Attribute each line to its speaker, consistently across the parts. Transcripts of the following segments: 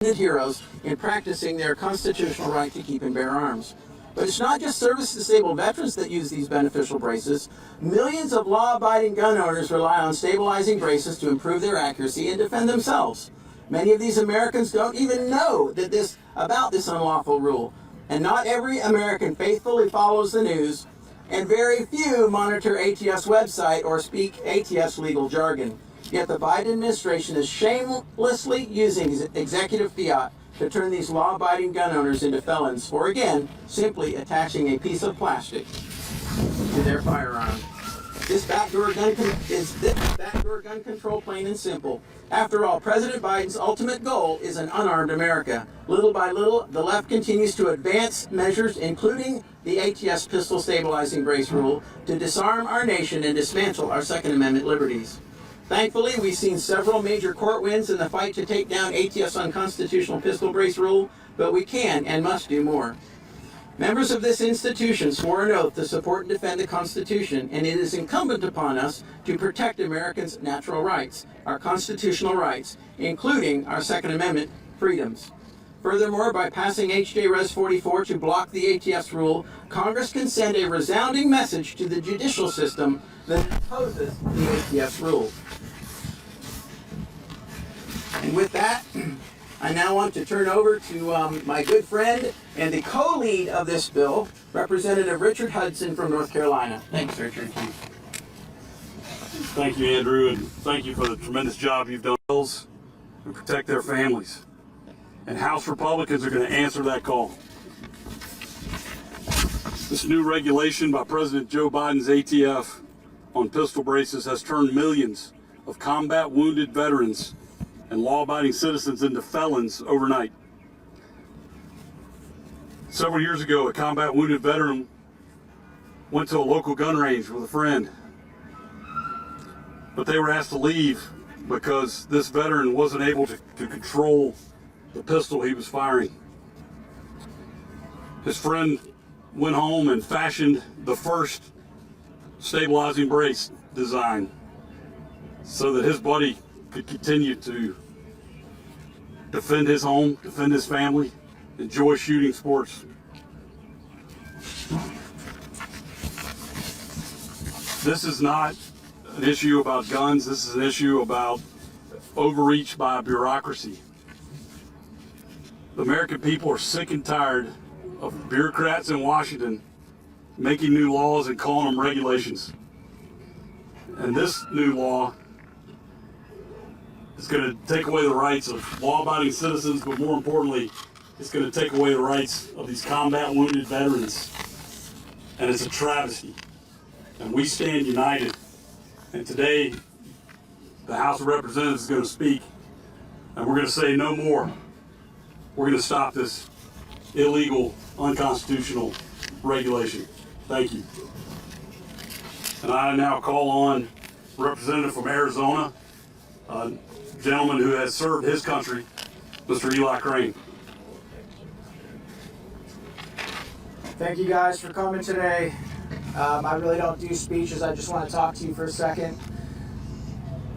Speaker 1: heroes in practicing their constitutional right to keep and bear arms. But it's not just service-disabled veterans that use these beneficial braces. Millions of law-abiding gun owners rely on stabilizing braces to improve their accuracy and defend themselves. Many of these Americans don't even know about this unlawful rule, and not every American faithfully follows the news, and very few monitor ATF's website or speak ATF's legal jargon. Yet the Biden administration is shamelessly using executive fiat to turn these law-abiding gun owners into felons for, again, simply attaching a piece of plastic to their firearm. Is this backdoor gun control plain and simple? After all, President Biden's ultimate goal is an unarmed America. Little by little, the left continues to advance measures, including the ATS pistol stabilizing brace rule, to disarm our nation and dismantle our Second Amendment liberties. Thankfully, we've seen several major court wins in the fight to take down ATF's unconstitutional pistol brace rule, but we can and must do more. Members of this institution swore an oath to support and defend the Constitution, and it is incumbent upon us to protect Americans' natural rights, our constitutional rights, including our Second Amendment freedoms. Furthermore, by passing H.J. Res. 44 to block the ATS rule, Congress can send a resounding message to the judicial system that opposes the ATS rule. And with that, I now want to turn over to my good friend and the co-lead of this bill, Representative Richard Hudson from North Carolina. Thanks, Richard.
Speaker 2: Thank you, Andrew, and thank you for the tremendous job you've done and protect their families. And House Republicans are going to answer that call. This new regulation by President Joe Biden's ATF on pistol braces has turned millions of combat wounded veterans and law-abiding citizens into felons overnight. Several years ago, a combat wounded veteran went to a local gun range with a friend, but they were asked to leave because this veteran wasn't able to control the pistol he was firing. His friend went home and fashioned the first stabilizing brace design so that his buddy could continue to defend his home, defend his family, enjoy shooting sports. This is not an issue about guns. This is an issue about overreach by bureaucracy. The American people are sick and tired of bureaucrats in Washington making new laws and calling them regulations. And this new law is going to take away the rights of law-abiding citizens, but more importantly, it's going to take away the rights of these combat wounded veterans. And it's a travesty. And we stand united. And today, the House of Representatives is going to speak, and we're going to say no more. We're going to stop this illegal, unconstitutional regulation. Thank you. And I now call on a representative from Arizona, a gentleman who has served his country, Mr. Eli Crane.
Speaker 3: Thank you guys for coming today. I really don't do speeches. I just want to talk to you for a second.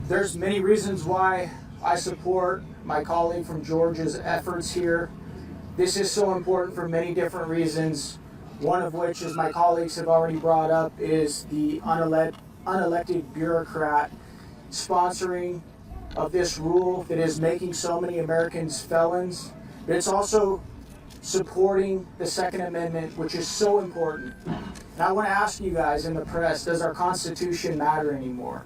Speaker 3: There's many reasons why I support my colleague from Georgia's efforts here. This is so important for many different reasons. One of which, as my colleagues have already brought up, is the unelected bureaucrat sponsoring of this rule that is making so many Americans felons. But it's also supporting the Second Amendment, which is so important. And I want to ask you guys in the press, does our Constitution matter anymore?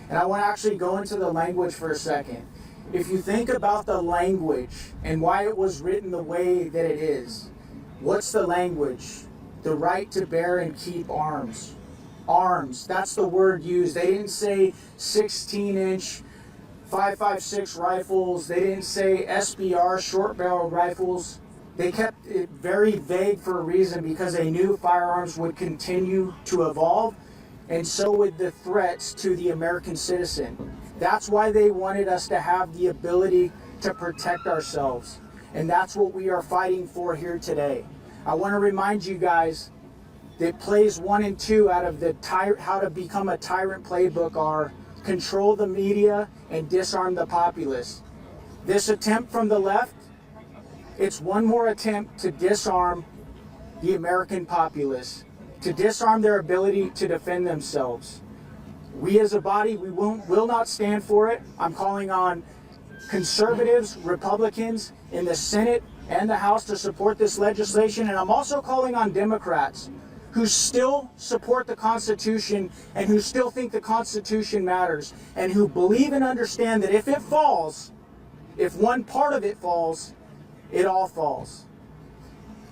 Speaker 3: And I want to actually go into the language for a second. If you think about the language and why it was written the way that it is, what's the language? The right to bear and keep arms. Arms, that's the word used. They didn't say 16-inch 5.56 rifles. They didn't say SBR, short-barreled rifles. They kept it very vague for a reason, because they knew firearms would continue to evolve, and so would the threats to the American citizen. That's why they wanted us to have the ability to protect ourselves. And that's what we are fighting for here today. I want to remind you guys that plays 1 and 2 out of the How to Become a Tyrant playbook are control the media and disarm the populace. This attempt from the left It's one more attempt to disarm the American populace, to disarm their ability to defend themselves. We as a body, we will not stand for it. I'm calling on conservatives, Republicans in the Senate and the House to support this legislation, and I'm also calling on Democrats who still support the Constitution and who still think the Constitution matters and who believe and understand that if it falls, if one part of it falls, it all falls.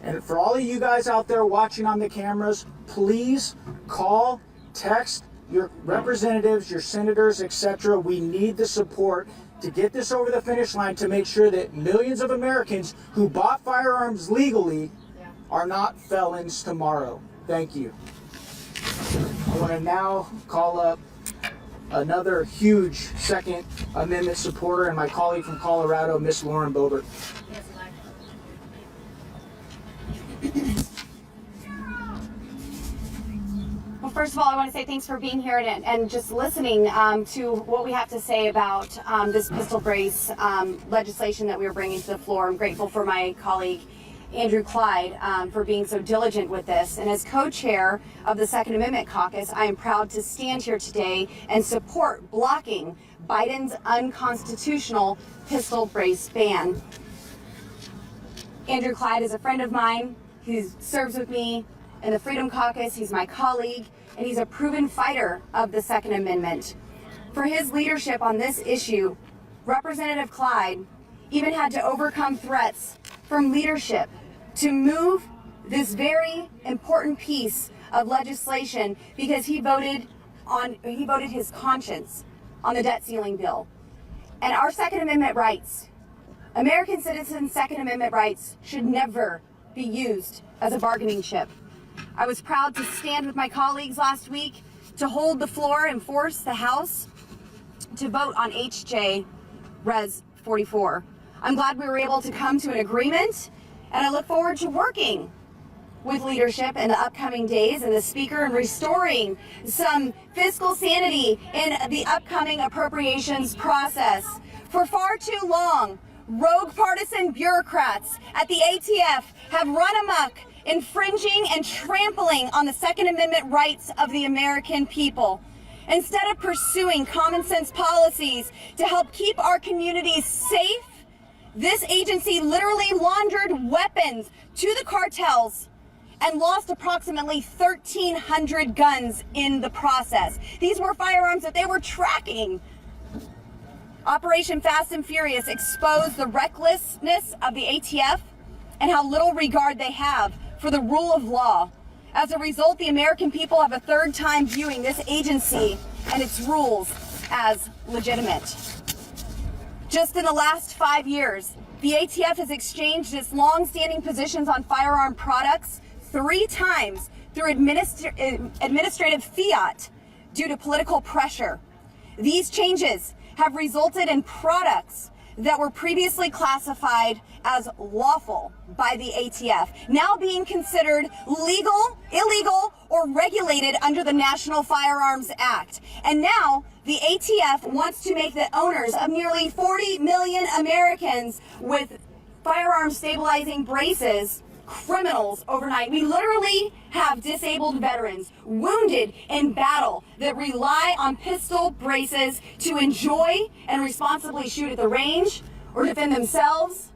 Speaker 3: And for all of you guys out there watching on the cameras, please call, text your representatives, your senators, etc. We need the support to get this over the finish line to make sure that millions of Americans who bought firearms legally are not felons tomorrow. Thank you. I want to now call up another huge Second Amendment supporter and my colleague from Colorado, Miss Lauren Boebert.
Speaker 4: Well, first of all, I want to say thanks for being here and just listening to what we have to say about this pistol brace legislation that we are bringing to the floor. I'm grateful for my colleague, Andrew Clyde, for being so diligent with this. And as co-chair of the Second Amendment Caucus, I am proud to stand here today and support blocking Biden's unconstitutional pistol brace ban. Andrew Clyde is a friend of mine. He serves with me in the Freedom Caucus. He's my colleague, and he's a proven fighter of the Second Amendment. For his leadership on this issue, Representative Clyde even had to overcome threats from leadership to move this very important piece of legislation because he voted his conscience on the debt ceiling bill. And our Second Amendment rights, American citizens' Second Amendment rights, should never be used as a bargaining chip. I was proud to stand with my colleagues last week to hold the floor and force the House to vote on HJ Res 44. I'm glad we were able to come to an agreement, and I look forward to working with leadership in the upcoming days and the Speaker in restoring some fiscal sanity in the upcoming appropriations process. For far too long, rogue partisan bureaucrats at the ATF have run amok, infringing and trampling on the Second Amendment rights of the American people. Instead of pursuing common sense policies to help keep our communities safe, this agency literally laundered weapons to the cartels and lost approximately 1,300 guns in the process. These were firearms that they were tracking. Operation Fast and Furious exposed the recklessness of the ATF and how little regard they have for the rule of law. As a result, the American people have a third time viewing this agency and its rules as legitimate. Just in the last 5 years, the ATF has exchanged its long-standing positions on firearm products 3 times through administrative fiat due to political pressure. These changes have resulted in products that were previously classified as lawful by the ATF, now being considered legal, illegal, or regulated under the National Firearms Act. And now the ATF wants to make the owners of nearly 40 million Americans with firearm stabilizing braces criminals overnight. We literally have disabled veterans wounded in battle that rely on pistol braces to enjoy and responsibly shoot at the range or defend themselves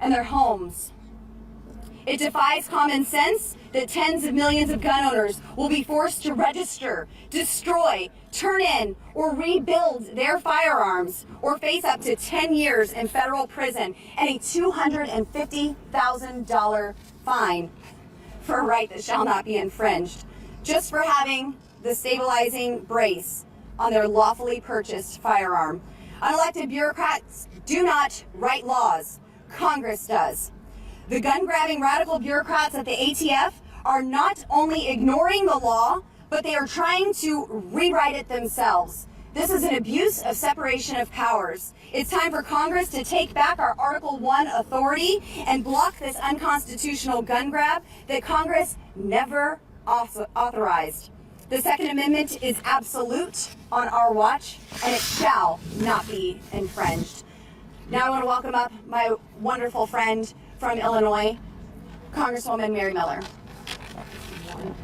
Speaker 4: and their homes. It defies common sense that tens of millions of gun owners will be forced to register, destroy, turn in, or rebuild their firearms or face up to 10 years in federal prison and a $250,000 fine for a right that shall not be infringed, just for having the stabilizing brace on their lawfully purchased firearm. Unelected bureaucrats do not write laws. Congress does. The gun-grabbing radical bureaucrats at the ATF are not only ignoring the law, but they are trying to rewrite it themselves. This is an abuse of separation of powers. It's time for Congress to take back our Article 1 authority and block this unconstitutional gun grab that Congress never authorized. The Second Amendment is absolute on our watch, and it shall not be infringed. Now I want to welcome up my wonderful friend from Illinois, Congresswoman Mary Miller.
Speaker 5: Have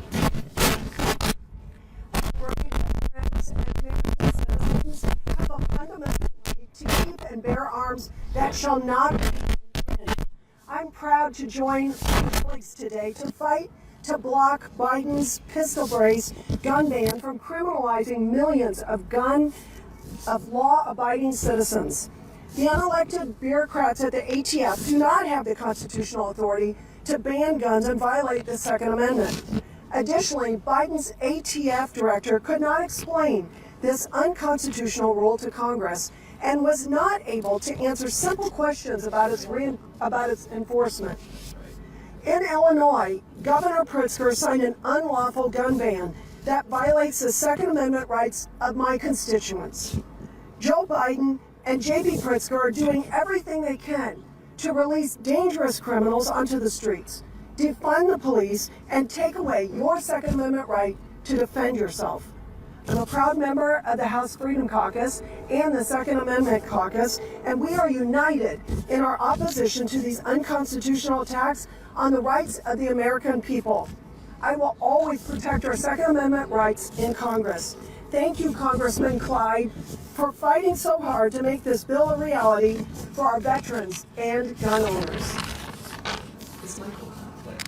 Speaker 5: a fundamental right to keep and bear arms that shall not be infringed. I'm proud to join colleagues today to fight to block Biden's pistol brace gun ban from criminalizing millions of law-abiding citizens. The unelected bureaucrats at the ATF do not have the constitutional authority to ban guns and violate the Second Amendment. Additionally, Biden's ATF director could not explain this unconstitutional rule to Congress and was not able to answer simple questions about its enforcement. In Illinois, Governor Pritzker signed an unlawful gun ban that violates the Second Amendment rights of my constituents. Joe Biden and J.B. Pritzker are doing everything they can to release dangerous criminals onto the streets, defund the police, and take away your Second Amendment right to defend yourself. I'm a proud member of the House Freedom Caucus and the Second Amendment Caucus, and we are united in our opposition to these unconstitutional attacks on the rights of the American people. I will always protect our Second Amendment rights in Congress. Thank you, Congressman Clyde, for fighting so hard to make this bill a reality for our veterans and gun owners.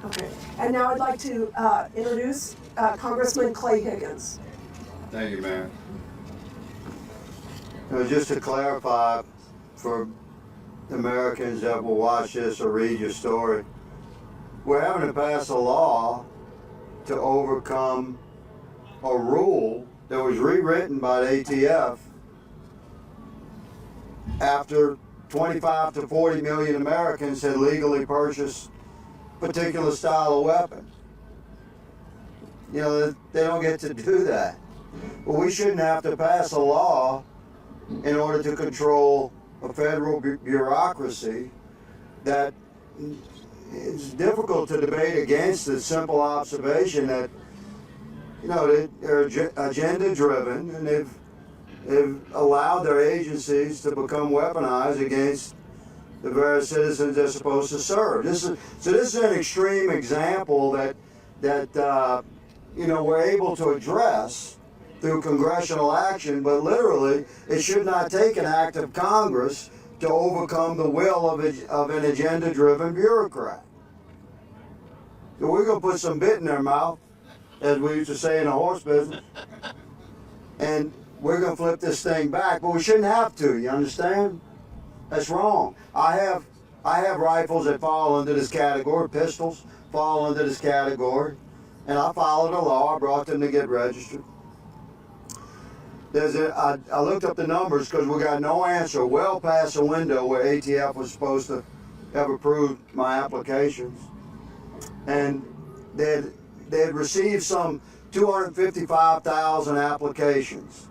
Speaker 5: Okay, and now I'd like to introduce Congressman Clay Higgins.
Speaker 6: Thank you, Mayor. Just to clarify for Americans that will watch this or read your story, we're having to pass a law to overcome a rule that was rewritten by the ATF after 25 to 40 million Americans had legally purchased a particular style of weapon. You know, they don't get to do that. But we shouldn't have to pass a law in order to control a federal bureaucracy that it's difficult to debate against the simple observation that, you know, they're agenda driven and they've allowed their agencies to become weaponized against the very citizens they're supposed to serve. This is an extreme example that you know, we're able to address through congressional action, but literally it should not take an act of Congress to overcome the will of an agenda-driven bureaucrat. So we're going to put some bit in their mouth, as we used to say in the horse business, and we're going to flip this thing back, but we shouldn't have to, you understand? That's wrong. I have rifles that fall under this category, pistols fall under this category, and I followed the law. I brought them to get registered. I looked up the numbers because we got no answer well past the window where ATF was supposed to have approved my applications. And they had received some 255,000 applications.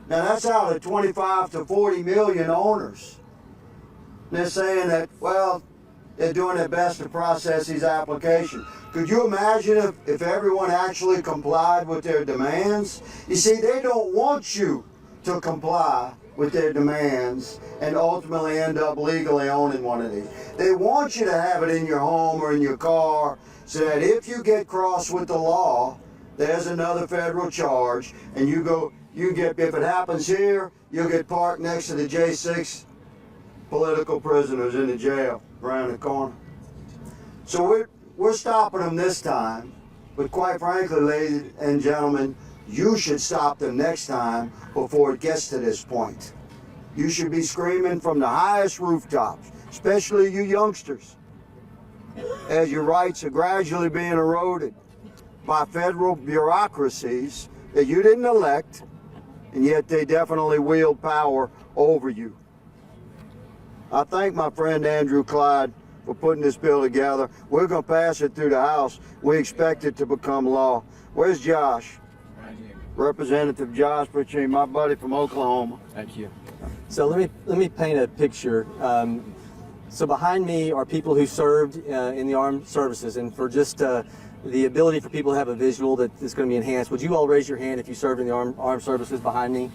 Speaker 6: Now that's out of 25 to 40 million owners. And they're saying that, well, they're doing their best to process these applications. Could you imagine if everyone actually complied with their demands? You see, they don't want you to comply with their demands and ultimately end up legally owning one of these. They want you to have it in your home or in your car so that if you get cross with the law, there's another federal charge, and if it happens here, you'll get parked next to the J6 political prisoners in the jail around the corner. So we're stopping them this time, but quite frankly, ladies and gentlemen, you should stop them next time before it gets to this point. You should be screaming from the highest rooftops, especially you youngsters, as your rights are gradually being eroded by federal bureaucracies that you didn't elect, and yet they definitely wield power over you. I thank my friend Andrew Clyde for putting this bill together. We're going to pass it through the House. We expect it to become law. Where's Josh?
Speaker 7: Right here.
Speaker 6: Representative Josh Pritchett, my buddy from Oklahoma.
Speaker 7: Thank you. So let me paint a picture. So behind me are people who served in the armed services, and for just the ability for people to have a visual that is going to be enhanced, would you all raise your hand if you served in the armed services behind me?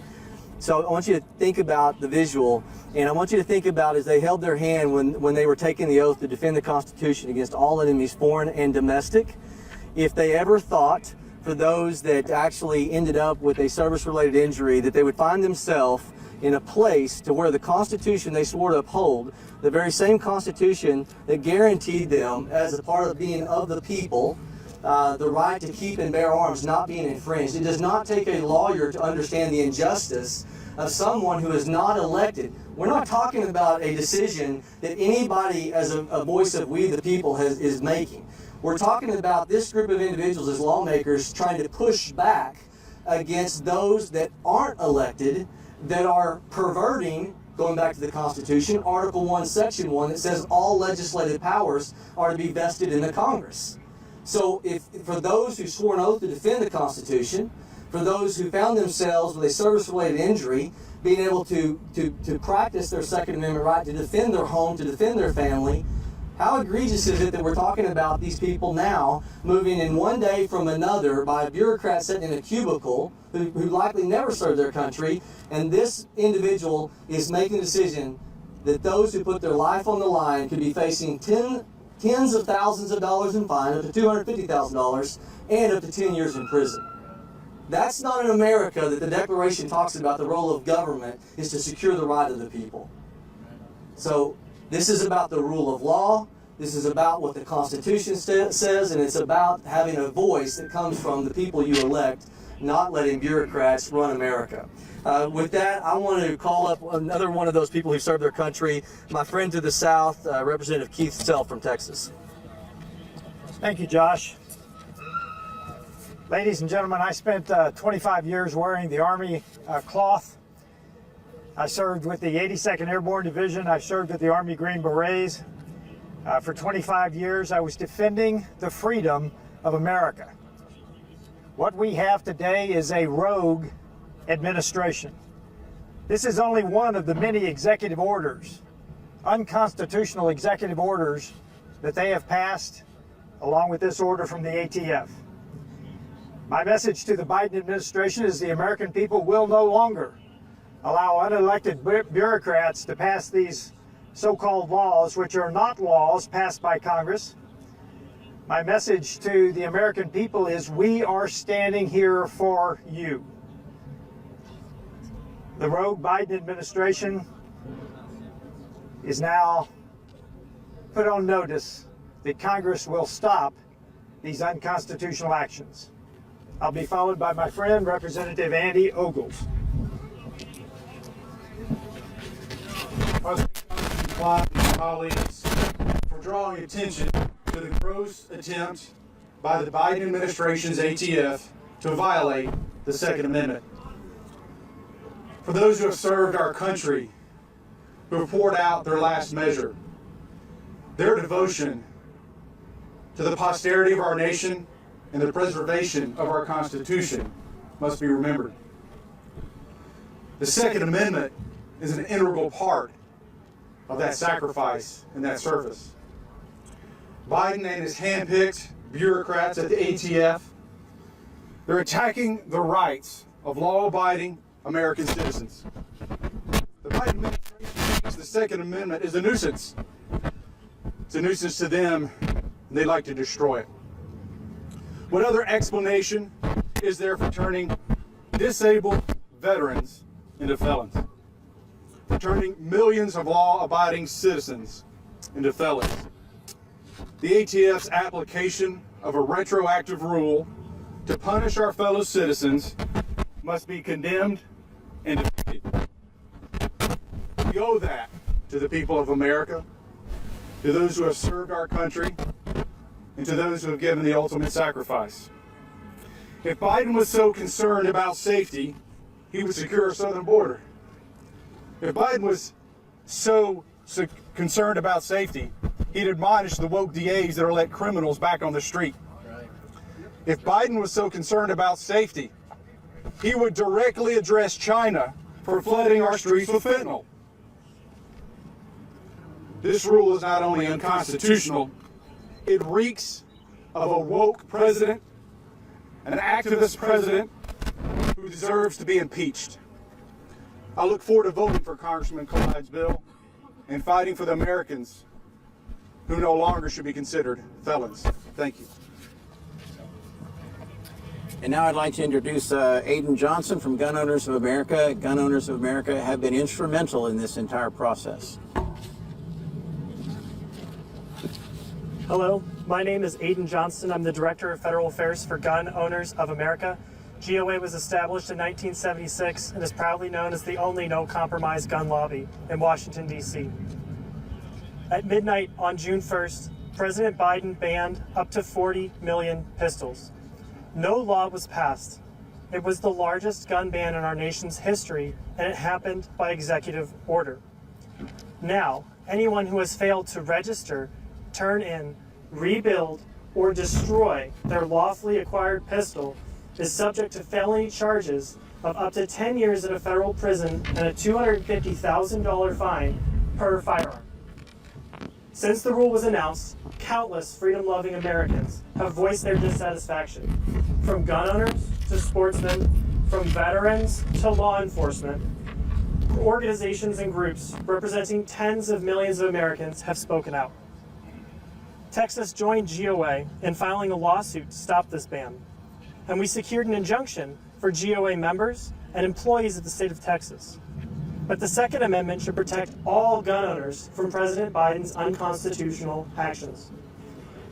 Speaker 7: So I want you to think about the visual, and I want you to think about as they held their hand when they were taking the oath to defend the Constitution against all enemies, foreign and domestic, if they ever thought, for those that actually ended up with a service-related injury, that they would find themselves in a place to where the Constitution they swore to uphold, the very same Constitution that guaranteed them, as a part of being of the people, the right to keep and bear arms not being infringed. It does not take a lawyer to understand the injustice of someone who is not elected. We're not talking about a decision that anybody as a voice of we the people is making. We're talking about this group of individuals as lawmakers trying to push back against those that aren't elected, that are perverting, going back to the Constitution, Article 1, Section 1, that says all legislative powers are to be vested in the Congress. So if for those who swore an oath to defend the Constitution, for those who found themselves with a service-related injury, being able to practice their Second Amendment right to defend their home, to defend their family, how egregious is it that we're talking about these people now moving in one day from another by a bureaucrat sitting in a cubicle who likely never served their country, and this individual is making a decision that those who put their life on the line could be facing tens of thousands of dollars in fine, up to $250,000, and up to 10 years in prison. That's not an America that the Declaration talks about. The role of government is to secure the right of the people. So this is about the rule of law. This is about what the Constitution says, and it's about having a voice that comes from the people you elect, not letting bureaucrats run America. With that, I want to call up another one of those people who served their country, my friend to the south, Representative Keith Self from Texas.
Speaker 8: Thank you, Josh. Ladies and gentlemen, I spent 25 years wearing the Army cloth. I served with the 82nd Airborne Division. I served with the Army Green Berets. For 25 years, I was defending the freedom of America. What we have today is a rogue administration. This is only one of the many executive orders, unconstitutional executive orders, that they have passed along with this order from the ATF. My message to the Biden administration is the American people will no longer allow unelected bureaucrats to pass these so-called laws, which are not laws passed by Congress. My message to the American people is we are standing here for you. The rogue Biden administration is now put on notice that Congress will stop these unconstitutional actions. I'll be followed by my friend, Representative Andy Ogles.
Speaker 9: Colleagues, for drawing attention to the gross attempt by the Biden administration's ATF to violate the Second Amendment. For those who have served our country, who have poured out their last measure, their devotion to the posterity of our nation and the preservation of our Constitution must be remembered. The Second Amendment is an integral part of that sacrifice and that service. Biden and his hand-picked bureaucrats at the ATF, they're attacking the rights of law-abiding American citizens. The Biden administration thinks the Second Amendment is a nuisance. It's a nuisance to them, and they'd like to destroy it. What other explanation is there for turning disabled veterans into felons? For turning millions of law-abiding citizens into felons? The ATF's application of a retroactive rule to punish our fellow citizens must be condemned and defeated. We owe that to the people of America, to those who have served our country, and to those who have given the ultimate sacrifice. If Biden was so concerned about safety, he would secure our southern border. If Biden was so concerned about safety, he'd admonish the woke DAs that are let criminals back on the street. If Biden was so concerned about safety, he would directly address China for flooding our streets with fentanyl. This rule is not only unconstitutional, it reeks of a woke president, an activist president who deserves to be impeached. I look forward to voting for Congressman Clyde's bill and fighting for the Americans who no longer should be considered felons. Thank you.
Speaker 1: And now I'd like to introduce Aiden Johnson from Gun Owners of America. Gun Owners of America have been instrumental in this entire process.
Speaker 10: Hello, my name is Aiden Johnson. I'm the Director of Federal Affairs for Gun Owners of America. GOA was established in 1976 and is proudly known as the only no-compromise gun lobby in Washington, D.C. At midnight on June 1st, President Biden banned up to 40 million pistols. No law was passed. It was the largest gun ban in our nation's history, and it happened by executive order. Now, anyone who has failed to register, turn in, rebuild, or destroy their lawfully acquired pistol is subject to felony charges of up to 10 years in a federal prison and a $250,000 fine per firearm. Since the rule was announced, countless freedom-loving Americans have voiced their dissatisfaction, from gun owners to sportsmen, from veterans to law enforcement. Organizations and groups representing tens of millions of Americans have spoken out. Texas joined GOA in filing a lawsuit to stop this ban, and we secured an injunction for GOA members and employees of the state of Texas. But the Second Amendment should protect all gun owners from President Biden's unconstitutional actions.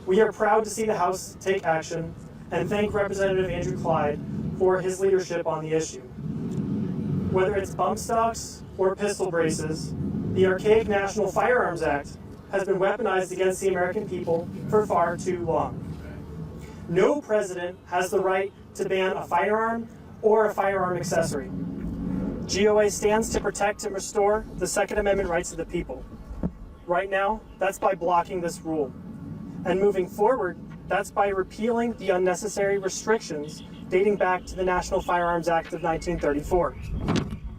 Speaker 10: We are proud to see the House take action and thank Representative Andrew Clyde for his leadership on the issue. Whether it's bump stocks or pistol braces, the archaic National Firearms Act has been weaponized against the American people for far too long. No president has the right to ban a firearm or a firearm accessory. GOA stands to protect and restore the Second Amendment rights of the people. Right now, that's by blocking this rule. And moving forward, that's by repealing the unnecessary restrictions dating back to the National Firearms Act of 1934.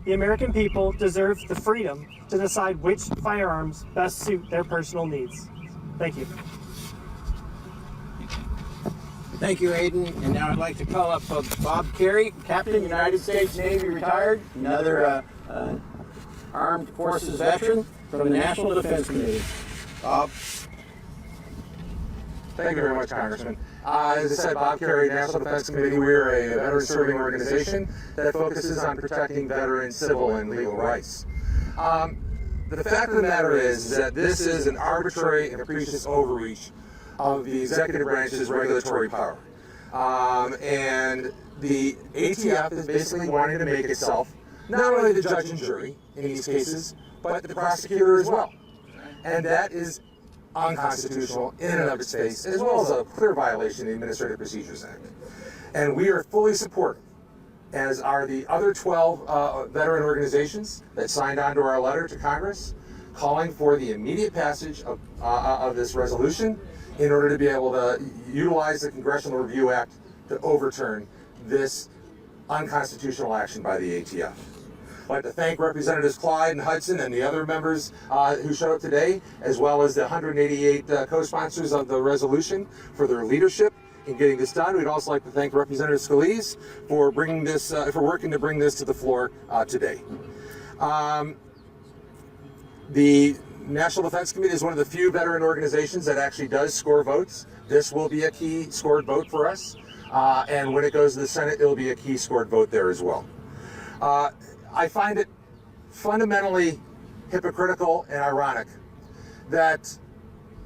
Speaker 10: The American people deserve the freedom to decide which firearms best suit their personal needs. Thank you.
Speaker 1: Thank you, Aiden. And now I'd like to call up Bob Carey, Captain, United States Navy, retired, another Armed Forces veteran from the National Defense Committee. Bob.
Speaker 11: Thank you very much, Congressman. As I said, Bob Carey, National Defense Committee, we're a veteran-serving organization that focuses on protecting veterans' civil and legal rights. The fact of the matter is that this is an arbitrary and capricious overreach of the executive branch's regulatory power. And the ATF is basically wanting to make itself not only the judge and jury in these cases, but the prosecutor as well. And that is unconstitutional in and of itself, as well as a clear violation of the Administrative Procedures Act. And we are fully supportive, as are the other 12 veteran organizations that signed on to our letter to Congress, calling for the immediate passage of this resolution in order to be able to utilize the Congressional Review Act to overturn this unconstitutional action by the ATF. I'd like to thank Representatives Clyde and Hudson and the other members who showed up today, as well as the 188 co-sponsors of the resolution for their leadership in getting this done. We'd also like to thank Representative Scalise for bringing this, for working to bring this to the floor today. The National Defense Committee is one of the few veteran organizations that actually does score votes. This will be a key scored vote for us, and when it goes to the Senate, it'll be a key scored vote there as well. I find it fundamentally hypocritical and ironic that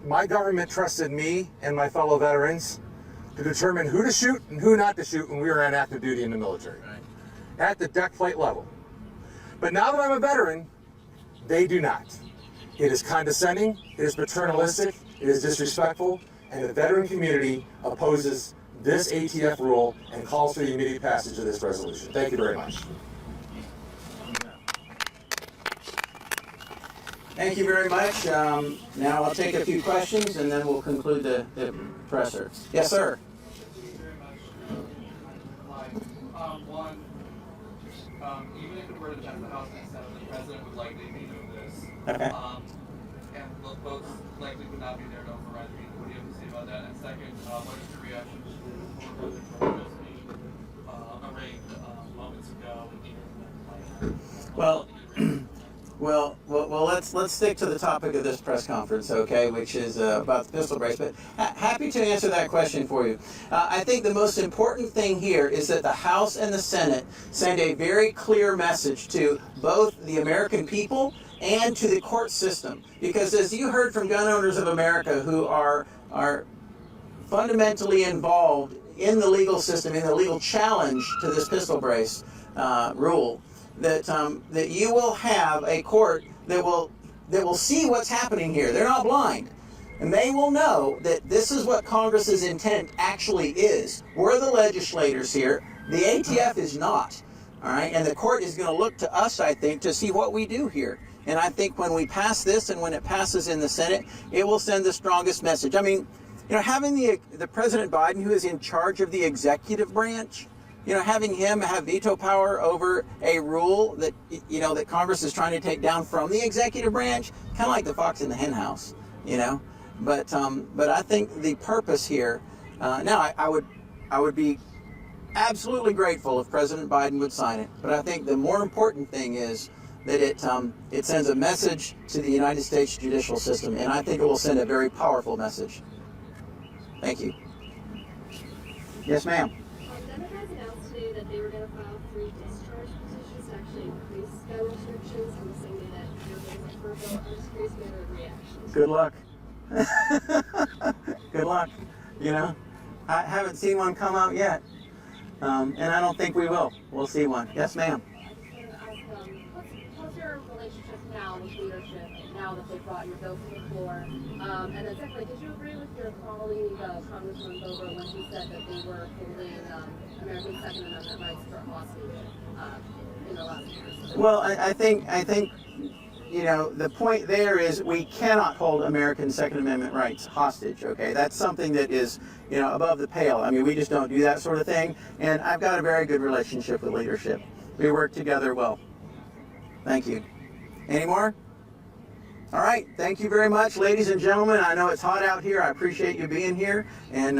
Speaker 11: my government trusted me and my fellow veterans to determine who to shoot and who not to shoot when we were on active duty in the military, at the deck plate level. But now that I'm a veteran, they do not. It is condescending, it is paternalistic, it is disrespectful, and the veteran community opposes this ATF rule and calls for the immediate passage of this resolution. Thank you very much.
Speaker 1: Thank you very much. Now I'll take a few questions and then we'll conclude the presser. Yes, sir.
Speaker 12: One, even if it were to pass the House and Senate, the president would likely veto this.
Speaker 1: Okay.
Speaker 12: And the votes likely would not be there to override the veto. What do you have to say about that? And second, what is your reaction to the former President Trump just being arraigned moments ago in the
Speaker 1: Well, well. Let's stick to the topic of this press conference, okay? Which is about the pistol brace. But happy to answer that question for you. I think the most important thing here is that the House and the Senate send a very clear message to both the American people and to the court system, because as you heard from Gun Owners of America, who are fundamentally involved in the legal system, in the legal challenge to this pistol brace rule, that you will have a court that will see what's happening here. They're not blind. And they will know that this is what Congress's intent actually is. We're the legislators here. The ATF is not. All right? And the court is going to look to us, I think, to see what we do here. And I think when we pass this and when it passes in the Senate, it will send the strongest message. I mean, having the President Biden, who is in charge of the executive branch, having him have veto power over a rule that, that Congress is trying to take down from the executive branch, kind of like the fox in the hen house, But I think the purpose here, now I would be absolutely grateful if President Biden would sign it, but I think the more important thing is that it sends a message to the United States judicial system, and I think it will send a very powerful message. Thank you. Yes, ma'am.
Speaker 13: Democrats announced today that they were going to file 3 discharge petitions to actually increase gun restrictions on the same day that you're going for a vote. I'm just curious about your reactions.
Speaker 1: Good luck. Good luck. I haven't seen one come out yet, and I don't think we will. We'll see one. Yes, ma'am.
Speaker 13: What's your relationship now with leadership, now that they've brought your bill to the floor? And then secondly, did you agree with your colleague, Congressman Bober, when he said that they were holding American Second Amendment rights for hostage in the last years?
Speaker 1: Well, I think the point there is we cannot hold American Second Amendment rights hostage, okay? That's something that is, above the pale. I mean, we just don't do that sort of thing. And I've got a very good relationship with leadership. We work together well. Thank you. Any more? All right. Thank you very much, ladies and gentlemen. I know it's hot out here. I appreciate you being here. And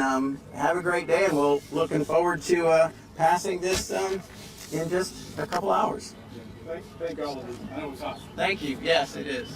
Speaker 1: have a great day. And we're looking forward to passing this in just a couple hours.
Speaker 9: Thank all of you. I know it's hot.
Speaker 1: Thank you. Yes, it is.